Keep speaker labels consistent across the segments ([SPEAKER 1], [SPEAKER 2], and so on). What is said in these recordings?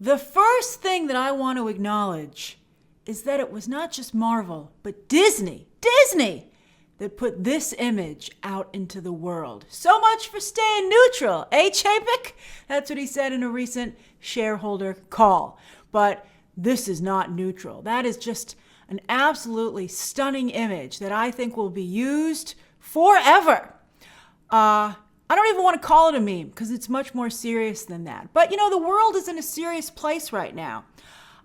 [SPEAKER 1] The first thing that I want to acknowledge is that it was not just Marvel, but Disney that put this image out into the world. So much for staying neutral, eh, Chapek? That's what he said in a recent shareholder call. But this is not neutral. That is just an absolutely stunning image that I think will be used forever. I don't even want to call it a meme because it's much more serious than that. But, the world is in a serious place right now.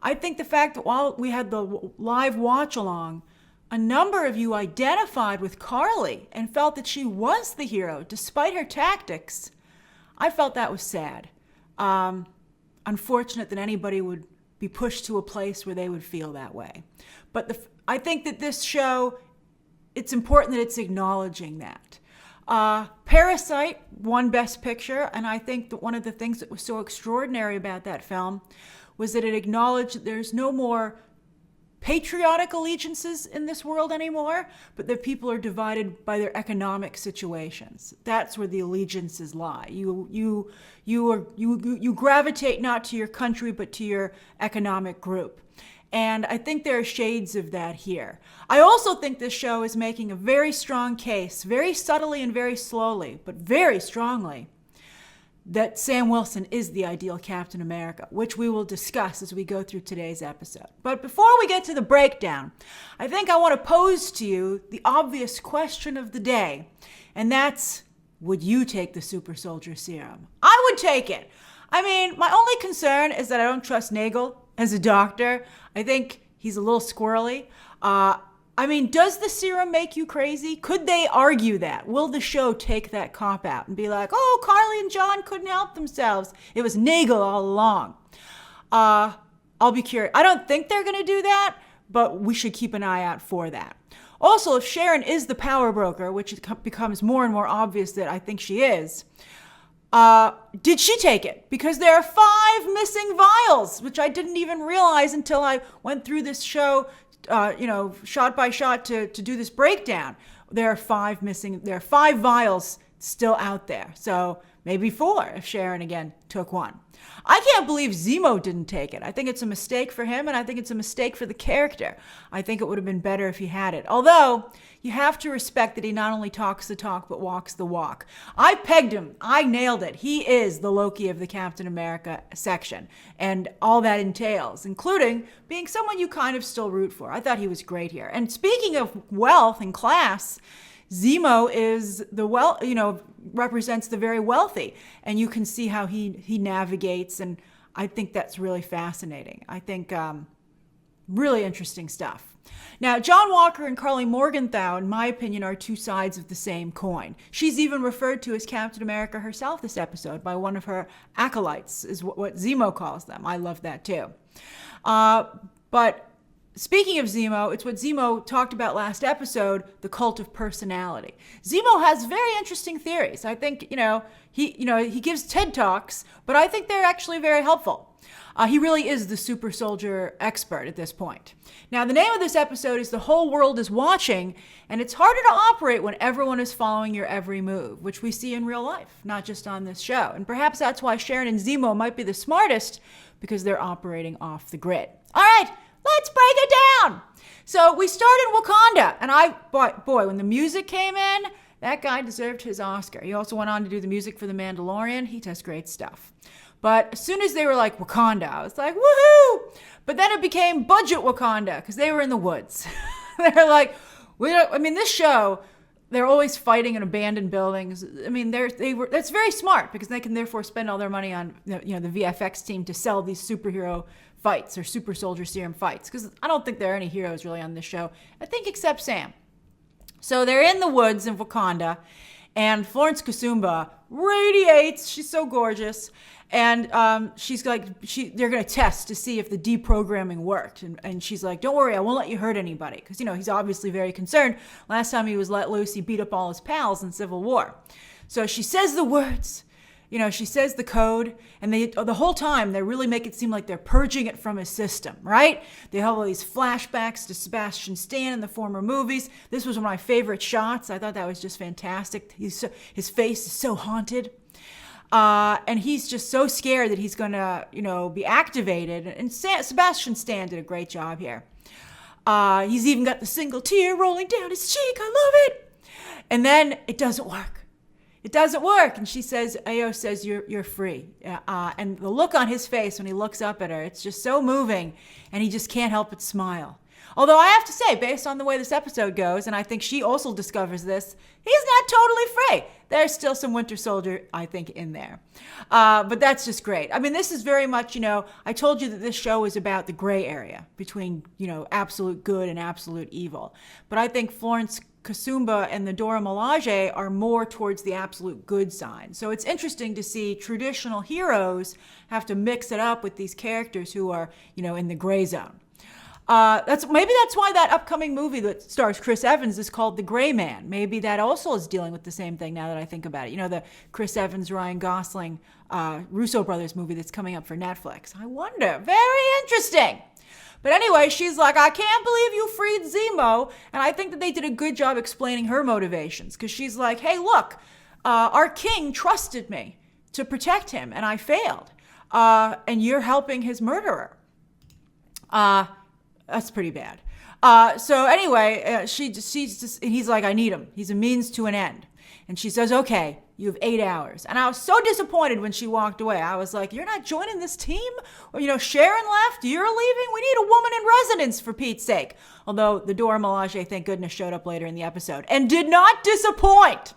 [SPEAKER 1] I think the fact that while we had the live watch along, a number of you identified with Karli and felt that she was the hero despite her tactics. I felt that was sad. Unfortunate that anybody would be pushed to a place where they would feel that way. But I think that this show, it's important that it's acknowledging that. Parasite won Best Picture, and I think that one of the things that was so extraordinary about that film was that it acknowledged that there's no more patriotic allegiances in this world anymore, but that people are divided by their economic situations. That's where the allegiances lie. You gravitate not to your country, but to your economic group. And I think there are shades of that here. I also think this show is making a very strong case, very subtly and very slowly, but very strongly, that Sam Wilson is the ideal Captain America, which we will discuss as we go through today's episode. But before we get to the breakdown, I think I want to pose to you the obvious question of the day, and that's, would you take the super soldier serum? I would take it. I mean, my only concern is that I don't trust Nagel as a doctor. I think he's a little squirrely. Does the serum make you crazy? Could they argue that? Will the show take that cop out and be like, oh, Karli and John couldn't help themselves. It was Nagel all along. I'll be curious. I don't think they're going to do that, but we should keep an eye out for that. Also, if Sharon is the power broker, which it becomes more and more obvious that I think she is, did she take it? Because there are 5 missing vials, which I didn't even realize until I went through this show, shot by shot to do this breakdown. There are 5 missing. There are 5 vials still out there. So maybe 4 if Sharon again took one. I can't believe Zemo didn't take it. I think it's a mistake for him, and I think it's a mistake for the character. I think it would have been better if he had it. Although, you have to respect that he not only talks the talk, but walks the walk. I pegged him. I nailed it. He is the Loki of the Captain America section, and all that entails, including being someone you kind of still root for. I thought he was great here. And speaking of wealth and class, Zemo is represents the very wealthy, and you can see how he navigates, and I think that's really fascinating. I think really interesting stuff. Now, John Walker and Karli Morgenthau, in my opinion, are 2 sides of the same coin. She's even referred to as Captain America herself this episode by one of her acolytes, is what Zemo calls them. I love that too. But speaking of Zemo, it's what Zemo talked about last episode, the cult of personality. Zemo has very interesting theories. I think, he gives TED Talks, but I think they're actually very helpful. He really is the super soldier expert at this point. Now, the name of this episode is The Whole World is Watching, and it's harder to operate when everyone is following your every move, which we see in real life, not just on this show. And perhaps that's why Sharon and Zemo might be the smartest, because they're operating off the grid. All right, let's break it down. So we start in Wakanda, and boy, when the music came in, that guy deserved his Oscar. He also went on to do the music for The Mandalorian. He does great stuff. But as soon as they were like Wakanda, I was like, woohoo! But then it became budget Wakanda because they were in the woods. They're like, this show, they're always fighting in abandoned buildings. That's very smart because they can therefore spend all their money on the VFX team to sell these superhero fights or super soldier serum fights. Because I don't think there are any heroes really on this show. I think except Sam. So they're in the woods in Wakanda, and Florence Kasumba radiates. She's so gorgeous. And she's like, they're going to test to see if the deprogramming worked. And she's like, don't worry, I won't let you hurt anybody. Because, he's obviously very concerned. Last time he was let loose, he beat up all his pals in Civil War. So she says the words, she says the code. And the whole time, they really make it seem like they're purging it from his system, right? They have all these flashbacks to Sebastian Stan in the former movies. This was one of my favorite shots. I thought that was just fantastic. His face is so haunted. And he's just so scared that he's going to, be activated. And Sebastian Stan did a great job here. He's even got the single tear rolling down his cheek. I love it. And then it doesn't work. It doesn't work. And Ayo says, you're free. And the look on his face when he looks up at her, it's just so moving. And he just can't help but smile. Although I have to say, based on the way this episode goes, and I think she also discovers this, he's not totally free. There's still some Winter Soldier, I think, in there. But that's just great. I mean, this is very much, I told you that this show is about the gray area between, absolute good and absolute evil. But I think Florence Kasumba and the Dora Milaje are more towards the absolute good side. So it's interesting to see traditional heroes have to mix it up with these characters who are, in the gray zone. That's why that upcoming movie that stars Chris Evans is called The Gray Man. Maybe that also is dealing with the same thing now that I think about it. The Chris Evans, Ryan Gosling, Russo brothers movie that's coming up for Netflix. I wonder. Very interesting. But anyway, she's like, I can't believe you freed Zemo. And I think that they did a good job explaining her motivations. Because she's like, hey, look, our king trusted me to protect him, and I failed. And you're helping his murderer. That's pretty bad. So anyway, he's like, I need him. He's a means to an end. And she says, okay, you have 8 hours. And I was so disappointed when she walked away. I was like, you're not joining this team? Or, Sharon left, you're leaving? We need a woman in residence, for Pete's sake. Although the Dora Milaje, thank goodness, showed up later in the episode and did not disappoint.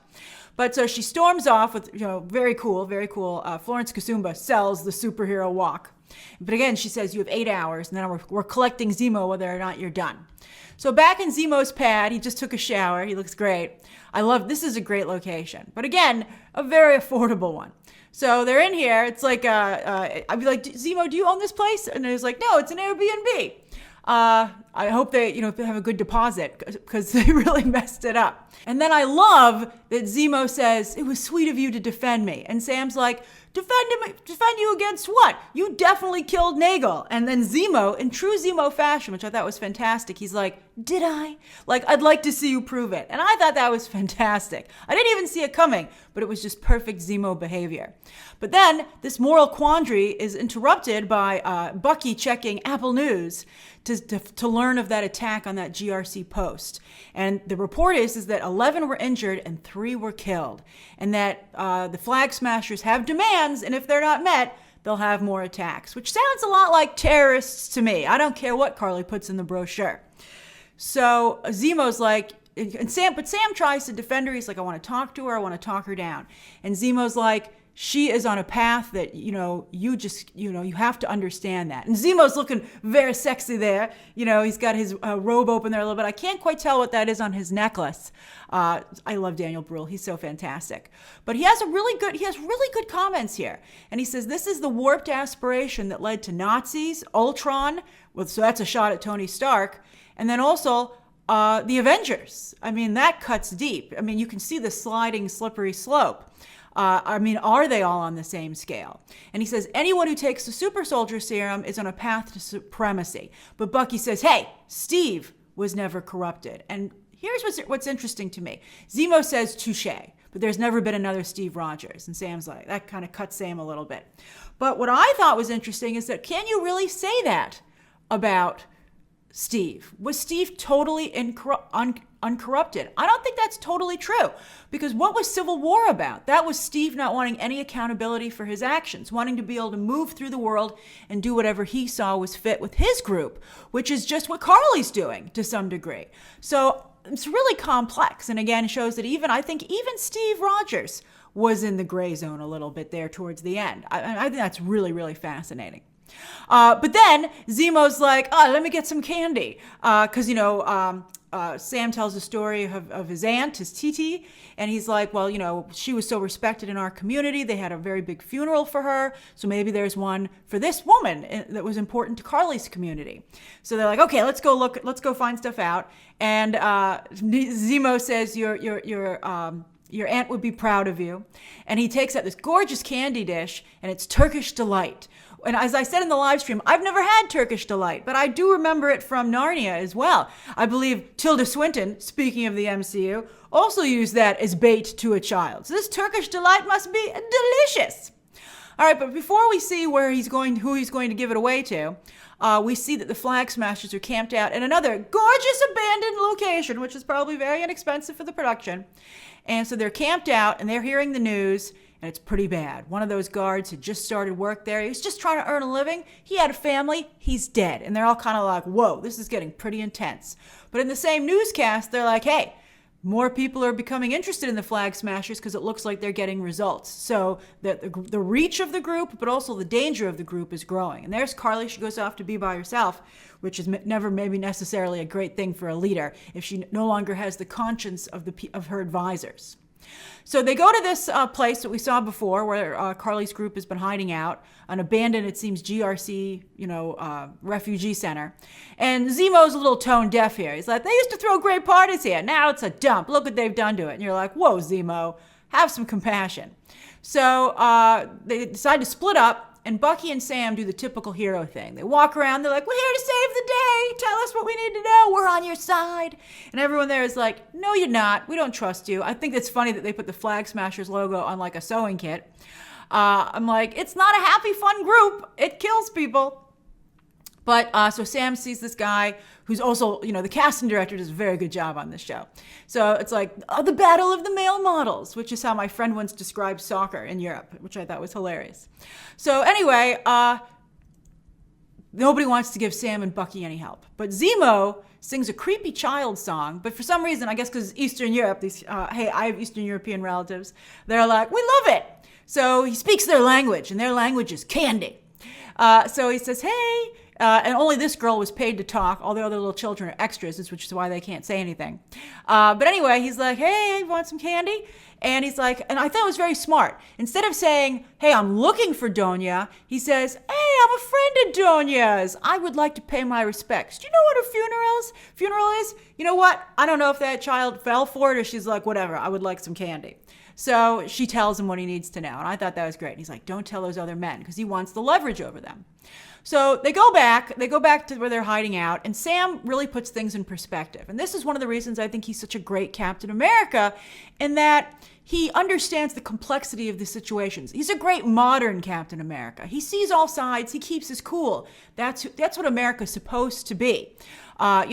[SPEAKER 1] But so she storms off with, very cool, very cool. Florence Kasumba sells the superhero walk. But again, she says, you have 8 hours, and then we're collecting Zemo whether or not you're done. So back in Zemo's pad, he just took a shower. He looks great. This is a great location. But again, a very affordable one. So they're in here. It's like, I'd be like, Zemo, do you own this place? And he's like, no, it's an Airbnb. I hope they, have a good deposit because they really messed it up. And then I love that Zemo says, it was sweet of you to defend me. And Sam's like, defend you against what? You definitely killed Nagel. And then Zemo, in true Zemo fashion, which I thought was fantastic, he's like, did I? Like, I'd like to see you prove it. And I thought that was fantastic. I didn't even see it coming, but it was just perfect Zemo behavior. But then this moral quandary is interrupted by Bucky checking Apple News to learn of that attack on that GRC post. And the report is that 11 were injured and 3 were killed. And that the Flag Smashers have demands, and if they're not met, they'll have more attacks, which sounds a lot like terrorists to me. I don't care what Karli puts in the brochure. So Zemo's like, but Sam tries to defend her. He's like, I want to talk to her. I want to talk her down. And Zemo's like, she is on a path that, you have to understand that. And Zemo's looking very sexy there. He's got his robe open there a little bit. I can't quite tell what that is on his necklace. I love Daniel Bruhl. He's so fantastic. But he has really good comments here. And he says, this is the warped aspiration that led to Nazis, Ultron. So that's a shot at Tony Stark. And then also the Avengers. I mean, that cuts deep. I mean, you can see the sliding, slippery slope. Are they all on the same scale? And he says, anyone who takes the super soldier serum is on a path to supremacy. But Bucky says, hey, Steve was never corrupted. And here's what's interesting to me. Zemo says, touche, but there's never been another Steve Rogers. And Sam's like, that kind of cuts Sam a little bit. But what I thought was interesting is that, can you really say that about Steve? Was Steve totally uncorrupted? I don't think that's totally true, because what was Civil War about? That was Steve not wanting any accountability for his actions, wanting to be able to move through the world and do whatever he saw was fit with his group, which is just what Karli's doing to some degree. So it's really complex, and again shows that even Steve Rogers was in the gray zone a little bit there towards the end. I think that's really, really fascinating. But then Zemo's like, let me get some candy. Because, Sam tells the story of his aunt, his Titi, and he's like, well, she was so respected in our community. They had a very big funeral for her. So maybe there's one for this woman that was important to Karli's community. So they're like, okay, let's go find stuff out. And Zemo says, your aunt would be proud of you. And he takes out this gorgeous candy dish, and it's Turkish Delight, And as I said in the live stream, I've never had Turkish Delight, but I do remember it from Narnia as well. I believe Tilda Swinton, speaking of the MCU, also used that as bait to a child. So this Turkish Delight must be delicious. All right, but before we see who he's going to give it away to, we see that the Flag Smashers are camped out in another gorgeous abandoned location, which is probably very inexpensive for the production. And so they're camped out and they're hearing the news, and it's pretty bad. One of those guards had just started work there. He was just trying to earn a living. He had a family. He's dead. And they're all kind of like, whoa, this is getting pretty intense. But in the same newscast, they're like, hey, more people are becoming interested in the Flag Smashers because it looks like they're getting results. So the reach of the group, but also the danger of the group is growing. And there's Karli. She goes off to be by herself, which is never maybe necessarily a great thing for a leader if she no longer has the conscience of her advisors. So they go to this place that we saw before where Karli's group has been hiding out, an abandoned, it seems, GRC, refugee center. And Zemo's a little tone deaf here. He's like, they used to throw great parties here. Now it's a dump. Look what they've done to it. And you're like, whoa, Zemo, have some compassion. So they decide to split up. And Bucky and Sam do the typical hero thing. They walk around, they're like, we're here to save the day. Tell us what we need to know. We're on your side. And everyone there is like, no, you're not. We don't trust you. I think it's funny that they put the Flag Smashers logo on like a sewing kit. I'm like, it's not a happy, fun group. It kills people. But so Sam sees this guy who's also, the casting director does a very good job on this show. So it's like, the battle of the male models, which is how my friend once described soccer in Europe, which I thought was hilarious. So anyway, nobody wants to give Sam and Bucky any help. But Zemo sings a creepy child song, but for some reason, I guess because Eastern Europe, hey, I have Eastern European relatives, they're like, we love it. So he speaks their language, and their language is candy. So he says, hey, and only this girl was paid to talk. All the other little children are extras, which is why they can't say anything. But anyway, he's like, hey, want some candy? And he's like, and I thought it was very smart. Instead of saying, hey, I'm looking for Donya, he says, hey, I'm a friend of Donya's. I would like to pay my respects. Do you know what a funeral is? You know what? I don't know if that child fell for it or she's like, whatever, I would like some candy. So she tells him what he needs to know. And I thought that was great. And he's like, don't tell those other men, because he wants the leverage over them. So they go back to where they're hiding out, and Sam really puts things in perspective. And this is one of the reasons I think he's such a great Captain America, in that he understands the complexity of the situations. He's a great modern Captain America. He sees all sides. He keeps his cool. That's what America's supposed to be. That's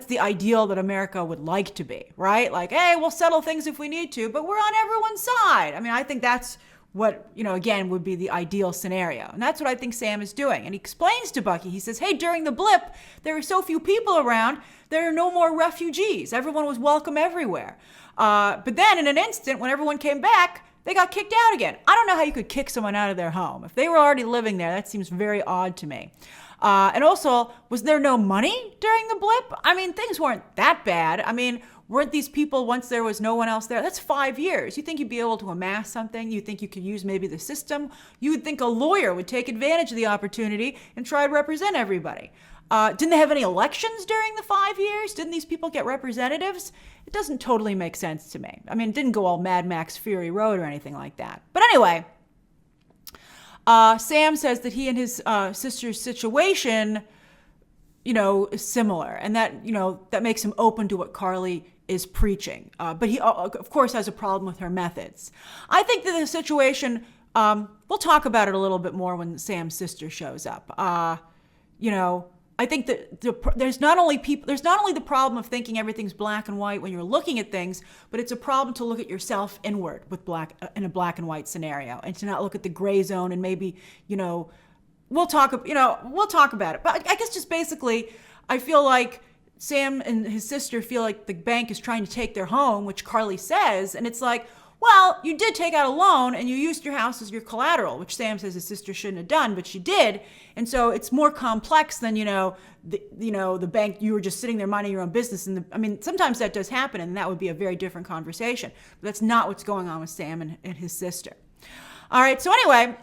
[SPEAKER 1] the ideal that America would like to be, right? Like, hey, we'll settle things if we need to, but we're on everyone's side. I mean, I think that's what, again, would be the ideal scenario. And that's what I think Sam is doing. And he explains to Bucky, he says, hey, during the blip, there were so few people around, there are no more refugees. Everyone was welcome everywhere. But then in an instant, when everyone came back, they got kicked out again. I don't know how you could kick someone out of their home. If they were already living there, that seems very odd to me. And also, was there no money during the blip? I mean, things weren't that bad. I mean, weren't these people, once there was no one else there? That's 5 years. You think you'd be able to amass something? You think you could use maybe the system? You would think a lawyer would take advantage of the opportunity and try to represent everybody. Didn't they have any elections during the 5 years? Didn't these people get representatives? It doesn't totally make sense to me. I mean, it didn't go all Mad Max Fury Road or anything like that. But anyway, Sam says that he and his sister's situation, is similar, and that, that makes him open to what Karli is preaching. But he, of course, has a problem with her methods. I think that the situation, we'll talk about it a little bit more when Sam's sister shows up. I think that there's not only the problem of thinking everything's black and white when you're looking at things, but it's a problem to look at yourself inward with in a black and white scenario, and to not look at the gray zone. And maybe, we'll talk about it. But I guess just basically, I feel like Sam and his sister feel like the bank is trying to take their home, which Karli says, and it's like, well, you did take out a loan and you used your house as your collateral, which Sam says his sister shouldn't have done, but she did. And so it's more complex than, the bank, you were just sitting there minding your own business. And sometimes that does happen, and that would be a very different conversation. But that's not what's going on with Sam and his sister. All right. So anyway,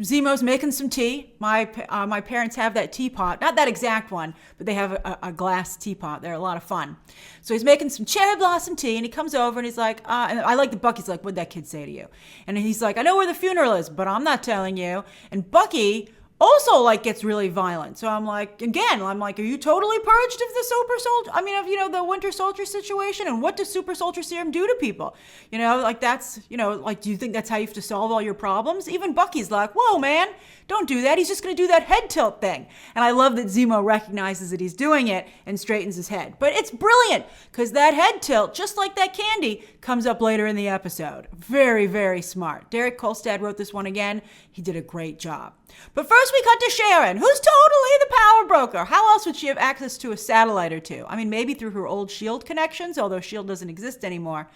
[SPEAKER 1] Zemo's making some tea. My parents have that teapot. Not that exact one, but they have a glass teapot. They're a lot of fun. So he's making some cherry blossom tea, and he comes over and he's like, and I like the Bucky's like, what'd that kid say to you? And he's like, I know where the funeral is, but I'm not telling you. And Bucky also like gets really violent. So I'm like, are you totally purged of the super soldier? I mean, of, the Winter Soldier situation? And what does super soldier serum do to people? Like that's, like, do you think that's how you have to solve all your problems? Even Bucky's like, whoa, man, don't do that. He's just going to do that head tilt thing. And I love that Zemo recognizes that he's doing it and straightens his head. But it's brilliant because that head tilt, just like that candy, comes up later in the episode. Very, very smart. Derek Kolstad wrote this one again. He did a great job. But first we cut to Sharon, who's totally the power broker. How else would she have access to a satellite or two? I mean, maybe through her old S.H.I.E.L.D. connections, although S.H.I.E.L.D. doesn't exist anymore.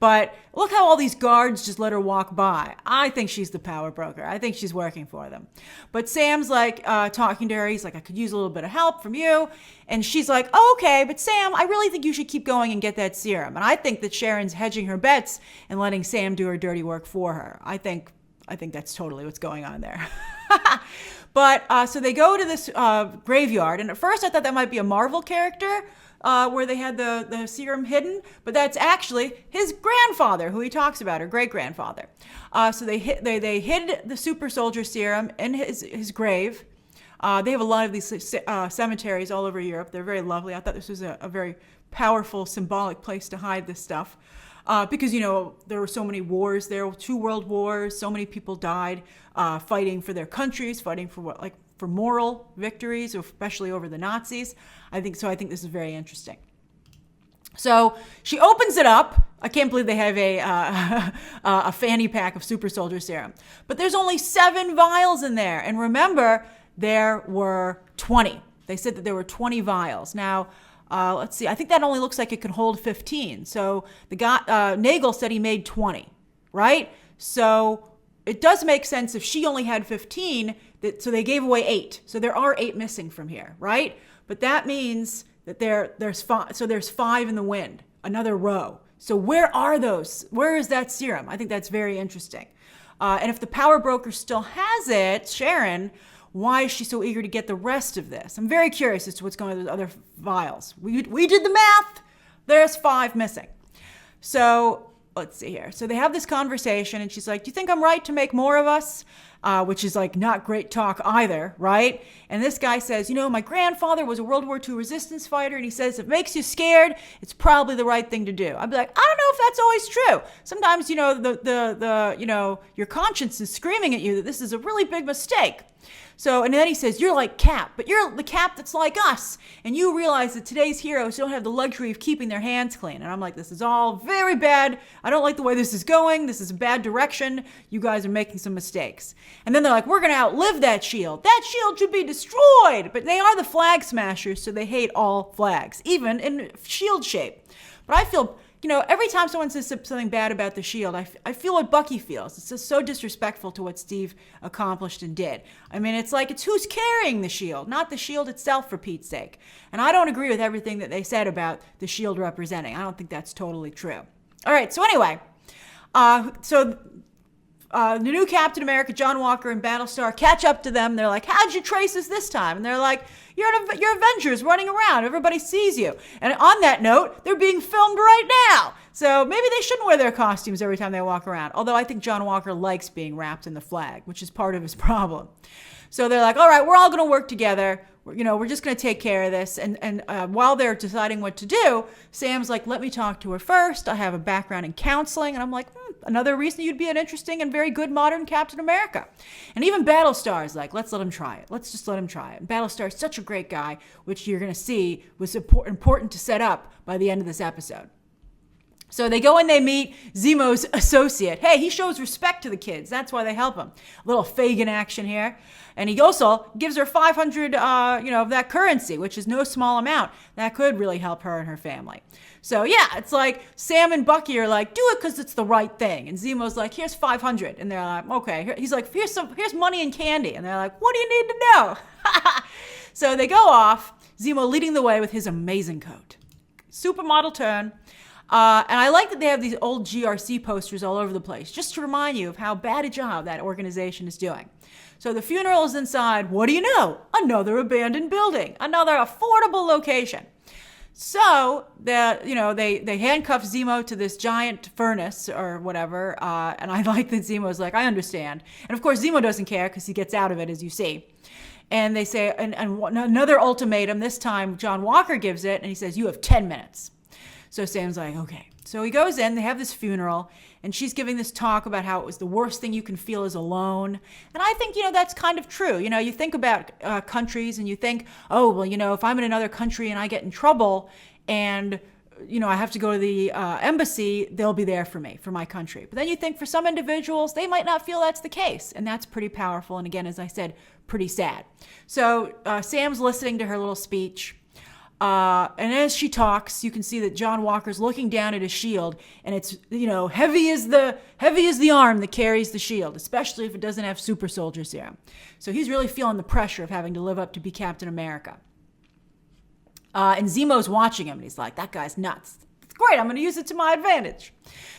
[SPEAKER 1] But look how all these guards just let her walk by. I think she's the power broker. I think she's working for them. But Sam's like talking to her. He's like, I could use a little bit of help from you. And she's like, oh, okay, but Sam, I really think you should keep going and get that serum. And I think that Sharon's hedging her bets and letting Sam do her dirty work for her. I think that's totally what's going on there. But so they go to this graveyard. And at first I thought that might be a Marvel character where they had the serum hidden. But that's actually his grandfather, who he talks about, or great-grandfather. So they hid the super soldier serum in his grave. They have a lot of these cemeteries all over Europe. They're very lovely. I thought this was a very powerful, symbolic place to hide this stuff. Because, there were so many wars there, 2 world wars, so many people died fighting for their countries, fighting for for moral victories, especially over the Nazis. I think this is very interesting. So she opens it up. I can't believe they have a fanny pack of super soldier serum. But there's only 7 vials in there. And remember, there were 20. They said that there were 20 vials. Now, let's see. I think that only looks like it can hold 15. So the guy, Nagel said he made 20, right? So it does make sense if she only had 15, so they gave away 8. So there are 8 missing from here, right? But that means that there's 5. So there's 5 in the wind, another row. So where are those? Where is that serum? I think that's very interesting. And if the power broker still has it, Sharon, why is she so eager to get the rest of this? I'm very curious as to what's going on with the other vials. We did the math. There's 5 missing. So let's see here. So they have this conversation and she's like, do you think I'm right to make more of us? Which is like not great talk either, right? And this guy says, my grandfather was a World War II resistance fighter, and he says if it makes you scared, it's probably the right thing to do. I'd be like, I don't know if that's always true. Sometimes, your conscience is screaming at you that this is a really big mistake. So, and then he says, you're like Cap, but you're the Cap that's like us. And you realize that today's heroes don't have the luxury of keeping their hands clean. And I'm like, this is all very bad. I don't like the way this is going. This is a bad direction. You guys are making some mistakes. And then they're like, we're going to outlive that shield. That shield should be destroyed. But they are the flag smashers, so they hate all flags, even in shield shape. But I feel, every time someone says something bad about the shield, I feel what Bucky feels. It's just so disrespectful to what Steve accomplished and did. I mean, it's who's carrying the shield, not the shield itself, for Pete's sake. And I don't agree with everything that they said about the shield representing. I don't think that's totally true. All right, so anyway, the new Captain America, John Walker, and Battlestar catch up to them. They're like, how'd you trace us this time? And they're like, you're Avengers running around. Everybody sees you. And on that note, they're being filmed right now. So maybe they shouldn't wear their costumes every time they walk around. Although I think John Walker likes being wrapped in the flag, which is part of his problem. So they're like, all right, we're all going to work together. We're just going to take care of this. And while they're deciding what to do, Sam's like, let me talk to her first. I have a background in counseling. And I'm like, another reason you'd be an interesting and very good modern Captain America. And even Battlestar is like, let's let him try it. Let's just let him try it. And Battlestar is such a great guy, which you're going to see was important to set up by the end of this episode. So they go and they meet Zemo's associate. Hey, he shows respect to the kids. That's why they help him. A little Fagin action here. And he also gives her 500, of that currency, which is no small amount. That could really help her and her family. So yeah, it's like Sam and Bucky are like, do it because it's the right thing. And Zemo's like, here's 500. And they're like, okay. He's like, here's money and candy. And they're like, what do you need to know? So they go off, Zemo leading the way with his amazing coat. Supermodel turn. And I like that they have these old GRC posters all over the place, just to remind you of how bad a job that organization is doing. So the funeral is inside. What do you know? Another abandoned building, another affordable location. So they handcuff Zemo to this giant furnace or whatever, and I like that Zemo's like, I understand. And of course Zemo doesn't care because he gets out of it, as you see. And they say, and another ultimatum. This time John Walker gives it, and he says, you have 10 minutes. So Sam's like, okay. So he goes in, they have this funeral, and she's giving this talk about how it was the worst thing you can feel is alone. And I think, that's kind of true. You think about countries and you think, oh, well, if I'm in another country and I get in trouble and, I have to go to the embassy, they'll be there for me, for my country. But then you think for some individuals, they might not feel that's the case. And that's pretty powerful. And again, as I said, pretty sad. So Sam's listening to her little speech. And as she talks, you can see that John Walker's looking down at his shield, and it's, heavy as the arm that carries the shield, especially if it doesn't have super soldier serum. So he's really feeling the pressure of having to live up to be Captain America. And Zemo's watching him, and he's like, that guy's nuts. It's great. I'm going to use it to my advantage.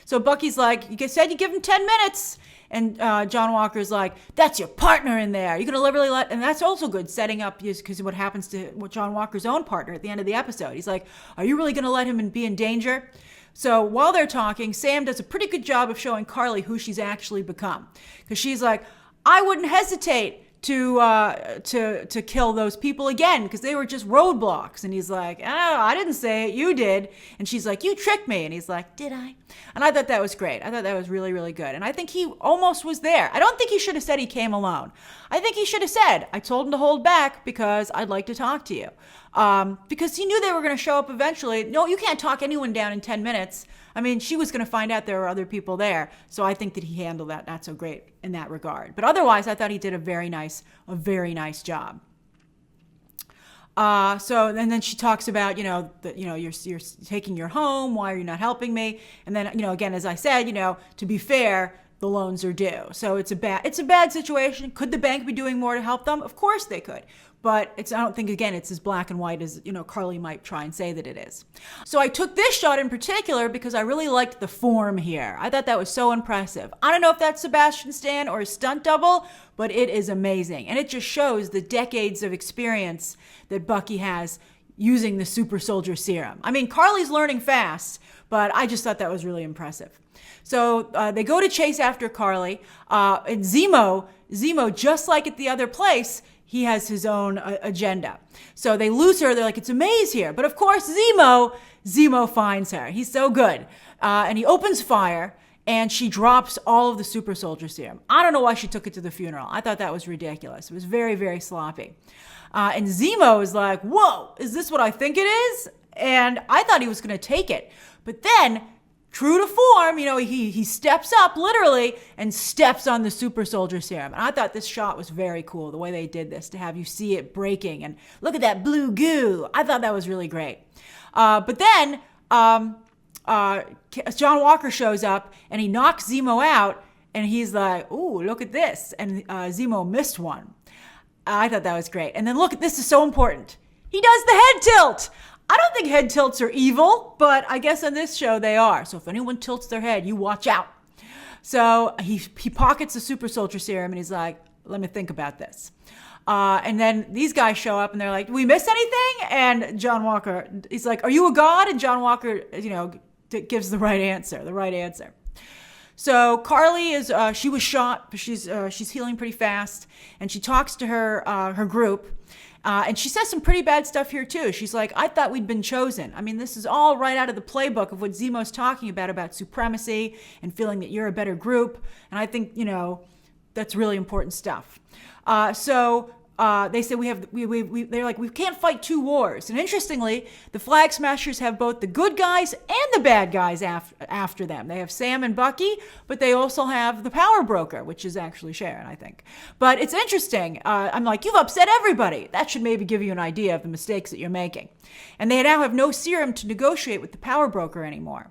[SPEAKER 1] So Bucky's like, you said you give him 10 minutes. And John Walker's like, that's your partner in there. You're going to really and that's also good, setting up, because what happens to John Walker's own partner at the end of the episode. He's like, are you really going to let him be in danger? So while they're talking, Sam does a pretty good job of showing Karli who she's actually become. Because she's like, I wouldn't hesitate to kill those people again because they were just roadblocks. And he's like, oh, I didn't say it, you did. And she's like, you tricked me. And he's like, did I? And I thought that was great. I thought that was really, really good. And I think he almost was there. I don't think he should have said he came alone. I think he should have said, I told him to hold back because I'd like to talk to you. Because he knew they were going to show up eventually. No, you can't talk anyone down in 10 minutes. I mean, she was going to find out there were other people there. So I think that he handled that not so great in that regard. But otherwise, I thought he did a very nice job. And then she talks about, you're taking your home. Why are you not helping me? And then, again, as I said, to be fair, the loans are due. So it's a bad situation. Could the bank be doing more to help them? Of course they could. But I don't think, again, it's as black and white as, Karli might try and say that it is. So I took this shot in particular because I really liked the form here. I thought that was so impressive. I don't know if that's Sebastian Stan or a stunt double, but it is amazing. And it just shows the decades of experience that Bucky has using the super soldier serum. I mean, Karli's learning fast, but I just thought that was really impressive. So they go to chase after Karli, and Zemo, just like at the other place, he has his own agenda. So they lose her. They're like, it's a maze here. But of course, Zemo finds her. He's so good. And he opens fire, and she drops all of the super soldier serum. I don't know why she took it to the funeral. I thought that was ridiculous. It was very, very sloppy. And Zemo is like, whoa, is this what I think it is? And I thought he was going to take it. But then, true to form, he steps up literally and steps on the super soldier serum. And I thought this shot was very cool, the way they did this, to have you see it breaking. And look at that blue goo. I thought that was really great. But then John Walker shows up and he knocks Zemo out. And he's like, ooh, look at this. And Zemo missed one. I thought that was great. And then look, this is so important. He does the head tilt. I don't think head tilts are evil, but I guess on this show they are. So if anyone tilts their head, you watch out. So he pockets the super soldier serum and he's like, let me think about this. And then these guys show up and they're like, did we miss anything? And John Walker, he's like, are you a god? And John Walker, gives the right answer. So Karli is, she was shot, but she's healing pretty fast. And she talks to her group. And she says some pretty bad stuff here, too. She's like, I thought we'd been chosen. I mean, this is all right out of the playbook of what Zemo's talking about supremacy and feeling that you're a better group. And I think, that's really important stuff. So they say they're like, we can't fight two wars. And interestingly, the Flag Smashers have both the good guys and the bad guys after them. They have Sam and Bucky, but they also have the power broker, which is actually Sharon, I think. But it's interesting. I'm like, you've upset everybody. That should maybe give you an idea of the mistakes that you're making. And they now have no serum to negotiate with the power broker anymore.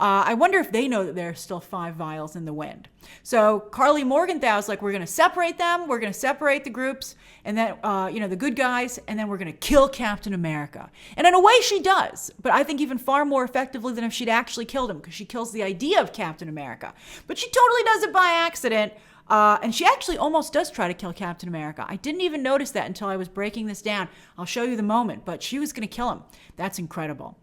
[SPEAKER 1] I wonder if they know that there are still 5 vials in the wind. So Karli Morgenthau's like, we're going to separate them. We're going to separate the groups and then, the good guys, and then we're going to kill Captain America. And in a way she does, but I think even far more effectively than if she'd actually killed him, because she kills the idea of Captain America. But she totally does it by accident. And she actually almost does try to kill Captain America. I didn't even notice that until I was breaking this down. I'll show you the moment, but she was going to kill him. That's incredible.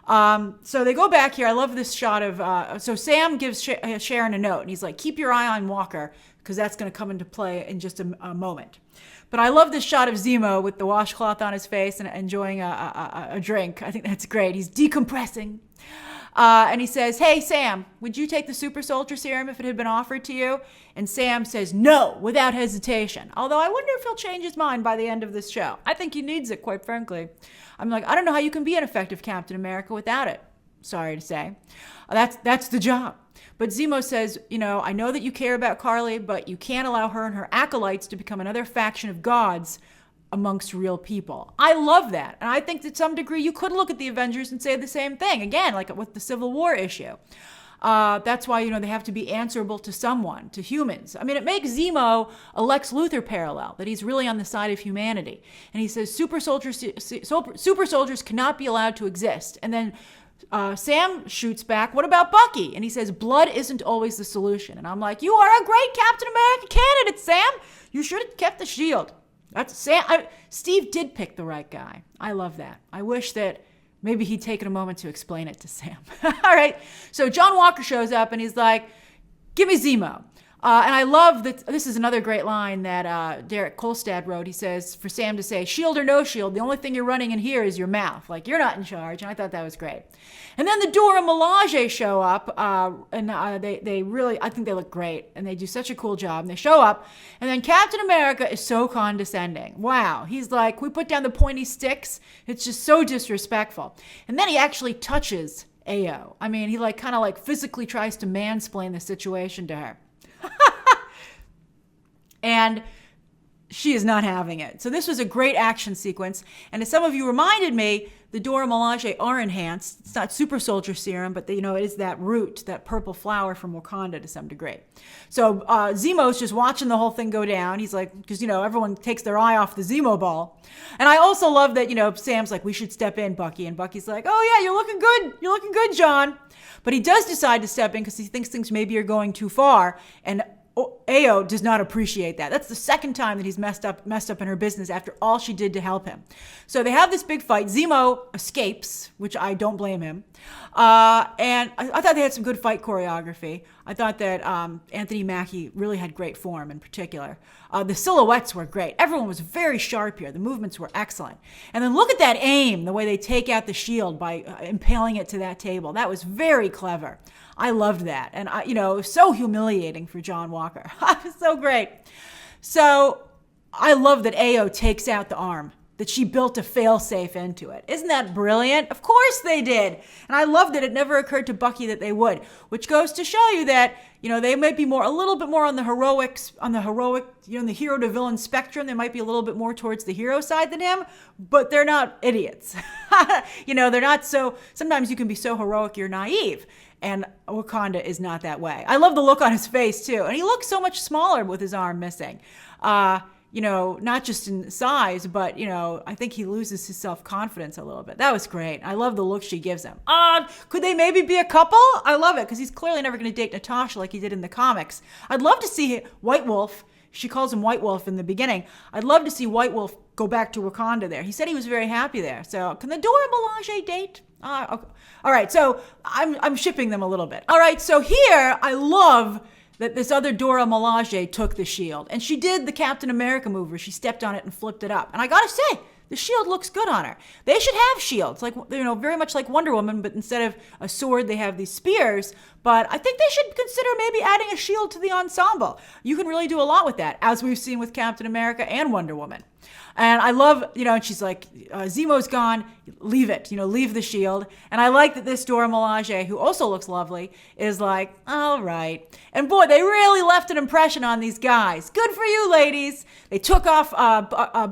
[SPEAKER 1] So they go back here. I love this shot of, so Sam gives Sharon a note, and he's like, keep your eye on Walker, because that's going to come into play in just a moment. But I love this shot of Zemo with the washcloth on his face and enjoying a drink. I think that's great. He's decompressing. And he says, hey, Sam, would you take the super soldier serum if it had been offered to you? And Sam says, no, without hesitation. Although I wonder if he'll change his mind by the end of this show. I think he needs it, quite frankly. I'm like, I don't know how you can be an effective Captain America without it. Sorry to say. That's the job. But Zemo says, I know that you care about Karli, but you can't allow her and her acolytes to become another faction of gods amongst real people. I love that. And I think to some degree you could look at the Avengers and say the same thing. Again, like with the Civil War issue. That's why, they have to be answerable to someone, to humans. I mean, it makes Zemo a Lex Luthor parallel, that he's really on the side of humanity. And he says super soldiers cannot be allowed to exist. And then Sam shoots back, what about Bucky? And he says, blood isn't always the solution. And I'm like, you are a great Captain America candidate, Sam. You should have kept the shield. That's Sam. Steve did pick the right guy. I love that. I wish that maybe he'd taken a moment to explain it to Sam. All right. So John Walker shows up and he's like, give me Zemo. And I love that. This is another great line that Derek Kolstad wrote. He says, for Sam to say, shield or no shield, the only thing you're running in here is your mouth. Like, you're not in charge. And I thought that was great. And then the Dora Milaje show up, and they really, I think they look great. And they do such a cool job. And they show up. And then Captain America is so condescending. Wow. He's like, we put down the pointy sticks. It's just so disrespectful. And then he actually touches Ao. I mean, he kind of physically tries to mansplain the situation to her. And she is not having it. So this was a great action sequence. And as some of you reminded me, the Dora Milaje are enhanced. It's not super soldier serum, but it is that root, that purple flower from Wakanda to some degree. So Zemo's just watching the whole thing go down. He's like, because, everyone takes their eye off the Zemo ball. And I also love that, Sam's like, we should step in, Bucky. And Bucky's like, oh yeah, you're looking good. You're looking good, John. But he does decide to step in because he thinks things maybe are going too far. And Ao does not appreciate that. That's the second time that he's messed up in her business after all she did to help him. So they have this big fight. Zemo escapes, which I don't blame him. And I thought they had some good fight choreography. I thought that Anthony Mackie really had great form in particular. The silhouettes were great. Everyone was very sharp here. The movements were excellent. And then look at that aim, the way they take out the shield by impaling it to that table. That was very clever. I loved that. And, it was so humiliating for John Walker. It was so great. So I love that Ao takes out the arm, that she built a fail-safe into it. Isn't that brilliant? Of course they did. And I love that it never occurred to Bucky that they would, which goes to show you that, they might be a little bit more on the heroic, the hero to villain spectrum. They might be a little bit more towards the hero side than him, but they're not idiots. They're not so, sometimes you can be so heroic you're naive. And Wakanda is not that way. I love the look on his face, too. And he looks so much smaller with his arm missing. Not just in size, but, I think he loses his self-confidence a little bit. That was great. I love the look she gives him. Could they maybe be a couple? I love it, because he's clearly never going to date Natasha like he did in the comics. I'd love to see White Wolf. She calls him White Wolf in the beginning. I'd love to see White Wolf go back to Wakanda there. He said he was very happy there. So can the Dora Milaje date? Okay. All right, so I'm shipping them a little bit. All right, so here I love that this other Dora Milaje took the shield. And she did the Captain America move where she stepped on it and flipped it up. And I gotta say, the shield looks good on her. They should have shields, very much like Wonder Woman, but instead of a sword, they have these spears. But I think they should consider maybe adding a shield to the ensemble. You can really do a lot with that, as we've seen with Captain America and Wonder Woman. And I love, and she's like, Zemo's gone, leave it, leave the shield. And I like that this Dora Milaje, who also looks lovely, is like, all right. And boy, they really left an impression on these guys. Good for you, ladies. They took off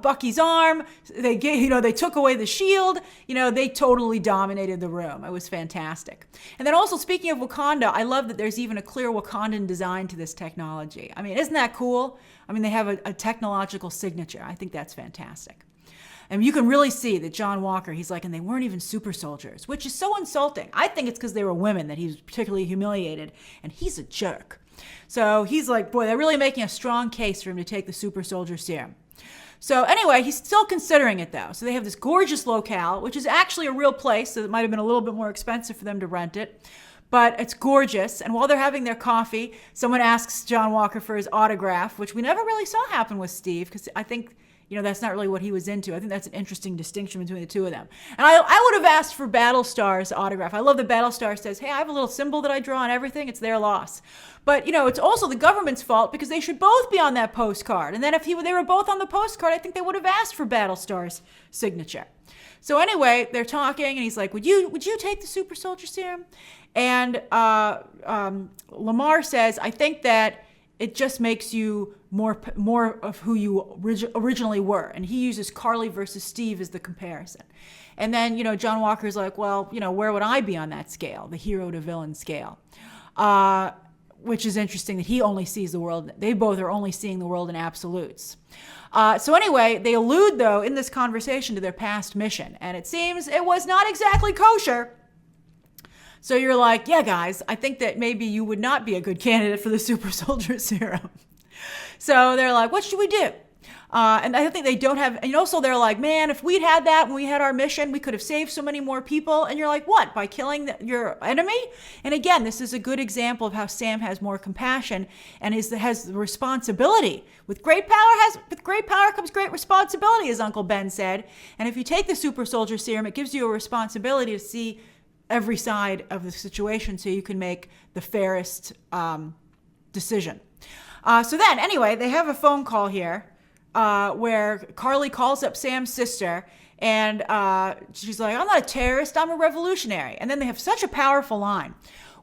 [SPEAKER 1] Bucky's arm. They took away the shield. They totally dominated the room. It was fantastic. And then also, speaking of Wakanda, I love that there's even a clear Wakandan design to this technology. I mean, isn't that cool? I mean, they have a technological signature. I think that's fantastic. And you can really see that John Walker, he's like, and they weren't even super soldiers, which is so insulting. I think it's because they were women that he was particularly humiliated, and he's a jerk. So he's like, boy, they're really making a strong case for him to take the super soldier serum. So anyway, he's still considering it though. So they have this gorgeous locale, which is actually a real place, so it might have been a little bit more expensive for them to rent it. But it's gorgeous. And while they're having their coffee, someone asks John Walker for his autograph, which we never really saw happen with Steve, because I think, that's not really what he was into. I think that's an interesting distinction between the two of them. And I would have asked for Battlestar's autograph. I love that Battlestar says, hey, I have a little symbol that I draw on everything. It's their loss. But, it's also the government's fault because they should both be on that postcard. And then if they were both on the postcard, I think they would have asked for Battlestar's signature. So anyway, they're talking, and he's like, would you take the super soldier serum? And Lamar says, I think that it just makes you more of who you originally were. And he uses Karli versus Steve as the comparison. And then, John Walker's like, well, where would I be on that scale, the hero to villain scale? Which is interesting that he only sees the world. They both are only seeing the world in absolutes. So anyway, they allude, though, in this conversation to their past mission. And it seems it was not exactly kosher. So you're like, yeah, guys, I think that maybe you would not be a good candidate for the super soldier serum. So they're like, what should we do? And I think they don't have, and also they're like, man, if we'd had that when we had our mission, we could have saved so many more people. And you're like, what? By killing your enemy? And again, this is a good example of how Sam has more compassion and has the responsibility. With great power comes great responsibility, as Uncle Ben said. And if you take the super soldier serum, it gives you a responsibility to see every side of the situation so you can make the fairest decision. So then, anyway, they have a phone call here where Karli calls up Sam's sister, and she's like, I'm not a terrorist, I'm a revolutionary. And then they have such a powerful line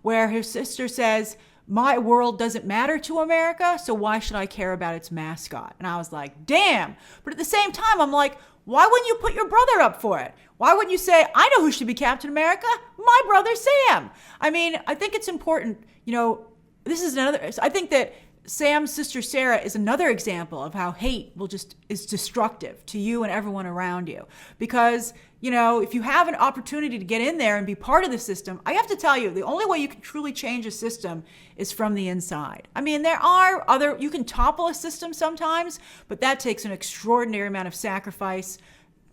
[SPEAKER 1] where his sister says, my world doesn't matter to America, so why should I care about its mascot? And I was like, damn. But at the same time, I'm like, why wouldn't you put your brother up for it? Why wouldn't you say, I know who should be Captain America? My brother Sam. I mean, I think it's important, I think that Sam's sister Sarah is another example of how hate is destructive to you and everyone around you. Because, if you have an opportunity to get in there and be part of the system, I have to tell you, the only way you can truly change a system is from the inside. I mean, you can topple a system sometimes, but that takes an extraordinary amount of sacrifice,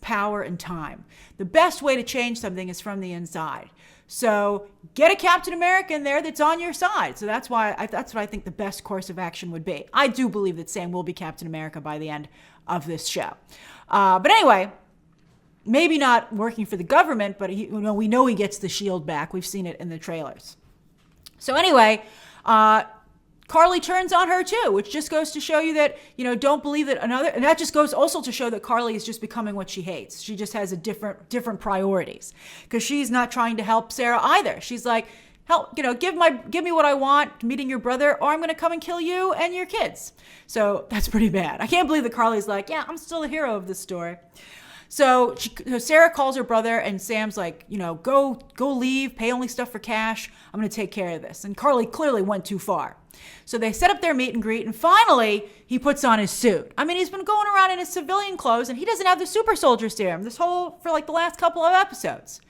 [SPEAKER 1] power, and time. The best way to change something is from the inside. So get a Captain America in there that's on your side. So that's what I think the best course of action would be. I do believe that Sam will be Captain America by the end of this show. But anyway, maybe not working for the government, but we know he gets the shield back. We've seen it in the trailers. So anyway, Karli turns on her too, which just goes to show you that, don't believe that and that just goes also to show that Karli is just becoming what she hates. She just has different priorities because she's not trying to help Sarah either. She's like, help, give me what I want, meeting your brother, or I'm going to come and kill you and your kids. So that's pretty bad. I can't believe that Karli's like, yeah, I'm still the hero of this story. So Sarah calls her brother, and Sam's like, go leave, pay only stuff for cash. I'm going to take care of this. And Karli clearly went too far. So they set up their meet and greet, and finally he puts on his suit. I mean, he's been going around in his civilian clothes, and he doesn't have the super soldier serum for like the last couple of episodes.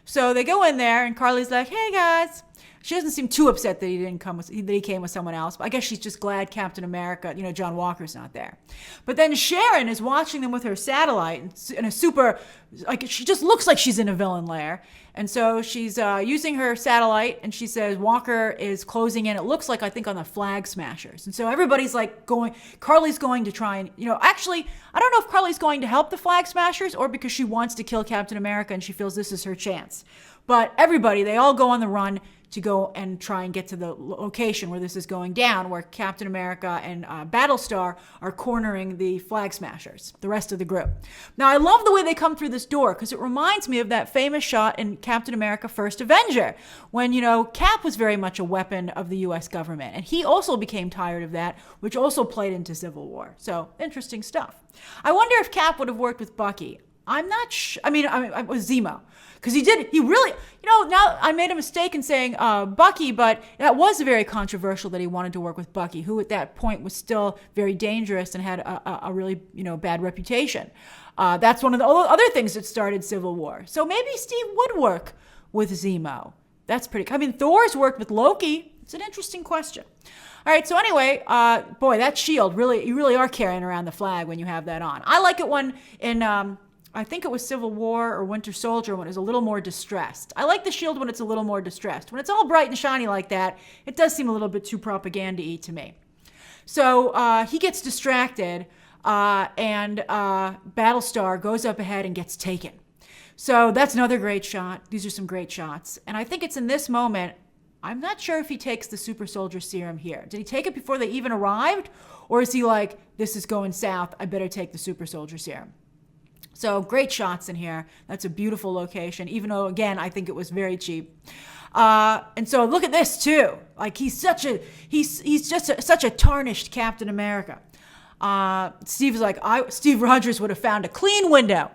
[SPEAKER 1] So they go in there, and Karli's like, hey guys. She doesn't seem too upset that he came with someone else. But I guess she's just glad Captain America, John Walker's not there. But then Sharon is watching them with her satellite in a super, she just looks like she's in a villain lair. And so she's using her satellite, and she says Walker is closing in. It looks like, I think, on the Flag Smashers. And so everybody's like Karli's going to try and, actually, I don't know if Karli's going to help the Flag Smashers or because she wants to kill Captain America and she feels this is her chance. But everybody, they all go on the run to go and try and get to the location where this is going down, where Captain America and Battlestar are cornering the Flag Smashers, the rest of the group. Now, I love the way they come through this door because it reminds me of that famous shot in Captain America First Avenger when, Cap was very much a weapon of the U.S. government. And he also became tired of that, which also played into Civil War. So, interesting stuff. I wonder if Cap would have worked with Bucky. I'm not sure. I mean, it was Zemo. Because he really, now I made a mistake in saying Bucky, but that was very controversial that he wanted to work with Bucky, who at that point was still very dangerous and had a really, bad reputation. That's one of the other things that started Civil War. So maybe Steve would work with Zemo. That's pretty, Thor's worked with Loki. It's an interesting question. All right, so anyway, boy, that shield, you really are carrying around the flag when you have that on. I like it when in... I think it was Civil War or Winter Soldier when it was a little more distressed. I like the shield when it's a little more distressed. When it's all bright and shiny like that, it does seem a little bit too propaganda-y to me. So he gets distracted, and Battlestar goes up ahead and gets taken. So that's another great shot. These are some great shots. And I think it's in this moment, I'm not sure if he takes the super soldier serum here. Did he take it before they even arrived? Or is he like, this is going south, I better take the super soldier serum? So great shots in here. That's a beautiful location, even though, again, I think it was very cheap. And so look at this too. Like he's just such a tarnished Captain America. Steve Rogers would have found a clean window.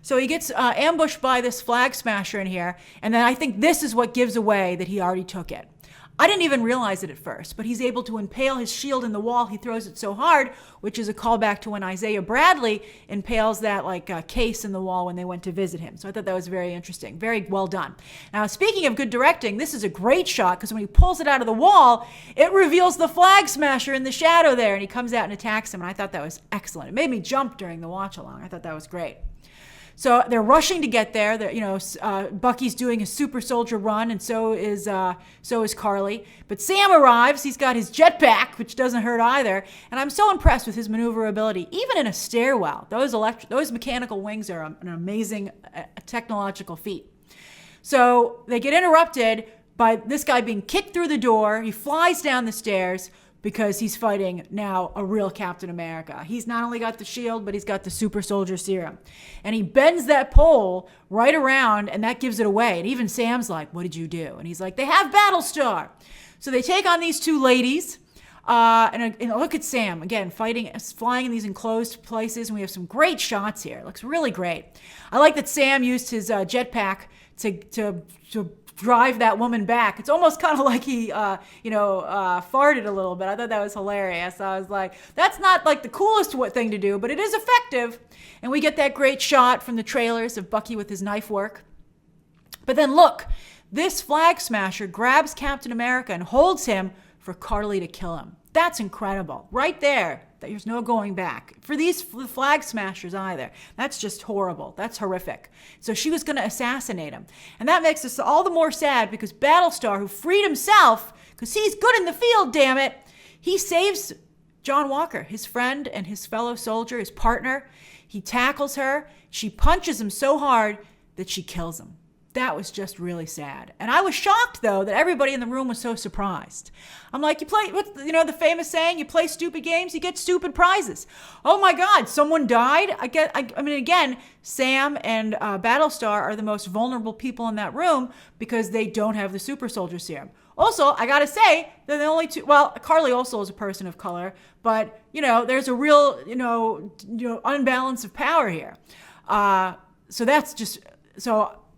[SPEAKER 1] So he gets ambushed by this Flag Smasher in here. And then I think this is what gives away that he already took it. I didn't even realize it at first, but he's able to impale his shield in the wall. He throws it so hard, which is a callback to when Isaiah Bradley impales that case in the wall when they went to visit him. So I thought that was very interesting. Very well done. Now, speaking of good directing, this is a great shot because when he pulls it out of the wall, it reveals the Flag Smasher in the shadow there, and he comes out and attacks him, and I thought that was excellent. It made me jump during the watch-along. I thought that was great. So they're rushing to get there. Bucky's doing a super soldier run, and so is Karli. But Sam arrives. He's got his jetpack, which doesn't hurt either. And I'm so impressed with his maneuverability, even in a stairwell. Those mechanical wings are an amazing technological feat. So they get interrupted by this guy being kicked through the door. He flies down the stairs because he's fighting now a real Captain America. He's not only got the shield, but he's got the super soldier serum. And he bends that pole right around, and that gives it away. And even Sam's like, what did you do? And he's like, they have Battlestar. So they take on these two ladies. And look at Sam, again, flying in these enclosed places. And we have some great shots here. It looks really great. I like that Sam used his jetpack to drive that woman back. It's almost kind of like he, farted a little bit. I thought that was hilarious. I was like, that's not like the coolest thing to do, but it is effective. And we get that great shot from the trailers of Bucky with his knife work. But then look, this Flag Smasher grabs Captain America and holds him for Karli to kill him. That's incredible. Right there. There's no going back. For these Flag Smashers either. That's just horrible. That's horrific. So she was going to assassinate him. And that makes us all the more sad because Battlestar, who freed himself, because he's good in the field, damn it, he saves John Walker, his friend and his fellow soldier, his partner. He tackles her. She punches him so hard that she kills him. That was just really sad. And I was shocked, though, that everybody in the room was so surprised. I'm like, the famous saying, you play stupid games, you get stupid prizes. Oh my God, someone died? Again, Sam and Battlestar are the most vulnerable people in that room because they don't have the super soldier serum. Also, I gotta say, they're the only two, well, Karli also is a person of color, but, there's a real, unbalance of power here.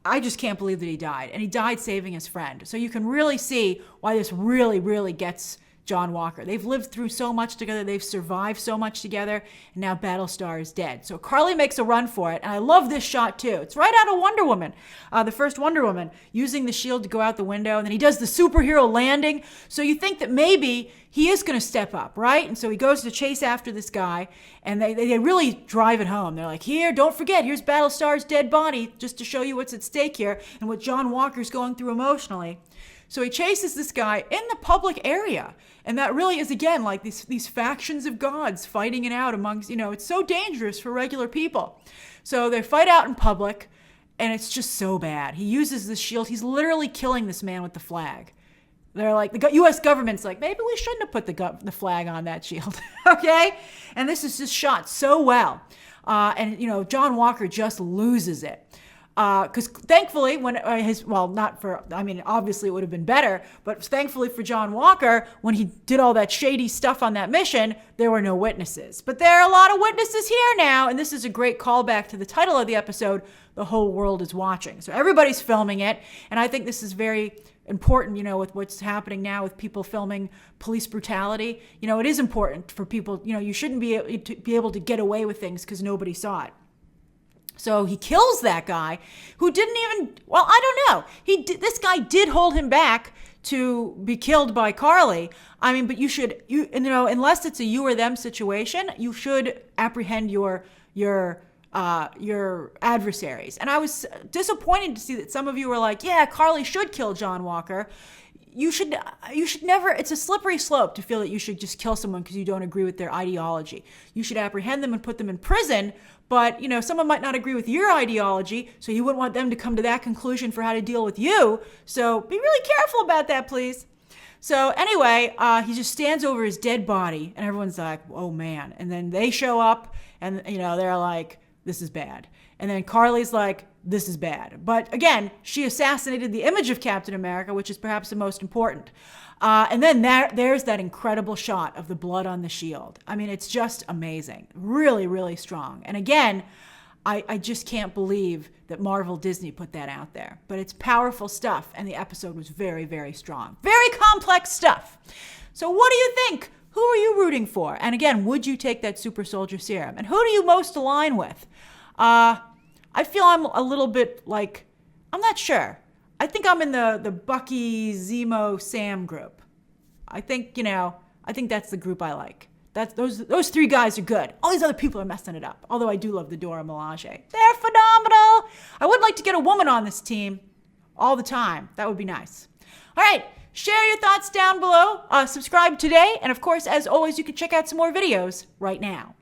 [SPEAKER 1] I just can't believe that he died. And he died saving his friend. So you can really see why this really, really gets John Walker. They've lived through so much together. They've survived so much together. And now Battlestar is dead. So Karli makes a run for it. And I love this shot too. It's right out of Wonder Woman. The first Wonder Woman, using the shield to go out the window. And then he does the superhero landing. So you think that maybe he is going to step up, right? And so he goes to chase after this guy. And they really drive it home. They're like, here, don't forget, here's Battlestar's dead body, just to show you what's at stake here and what John Walker's going through emotionally. So he chases this guy in the public area. And that really is, again, like these factions of gods fighting it out amongst, it's so dangerous for regular people. So they fight out in public, and it's just so bad. He uses the shield. He's literally killing this man with the flag. They're like, the U.S. government's like, maybe we shouldn't have put the flag on that shield, okay? And this is just shot so well. And, John Walker just loses it. Because thankfully, obviously it would have been better, but thankfully for John Walker, when he did all that shady stuff on that mission, there were no witnesses. But there are a lot of witnesses here now, and this is a great callback to the title of the episode, The Whole World is Watching. So everybody's filming it, and I think this is very important, with what's happening now with people filming police brutality. It is important for people, you shouldn't be able to get away with things because nobody saw it. So he kills that guy who didn't even, I don't know. This guy did hold him back to be killed by Karli. But unless it's a you or them situation, you should apprehend your adversaries. And I was disappointed to see that some of you were like, yeah, Karli should kill John Walker. You should never, it's a slippery slope to feel that you should just kill someone because you don't agree with their ideology. You should apprehend them and put them in prison, but someone might not agree with your ideology, so you wouldn't want them to come to that conclusion for how to deal with you. So be really careful about that, please. So anyway, he just stands over his dead body and everyone's like, oh man. And then they show up and they're like, this is bad. And then Karli's like, this is bad. But again, she assassinated the image of Captain America, which is perhaps the most important. And then there's that incredible shot of the blood on the shield. It's just amazing. Really, really strong. And again, I just can't believe that Marvel Disney put that out there. But it's powerful stuff, and the episode was very, very strong. Very complex stuff. So what do you think? Who are you rooting for? And again, would you take that super soldier serum? And who do you most align with? I feel I'm a little bit I'm not sure. I think I'm in the Bucky, Zemo, Sam group. I think that's the group I like. Those three guys are good. All these other people are messing it up. Although I do love the Dora Milaje. They're phenomenal. I would like to get a woman on this team all the time. That would be nice. All right. Share your thoughts down below. Subscribe today. And of course, as always, you can check out some more videos right now.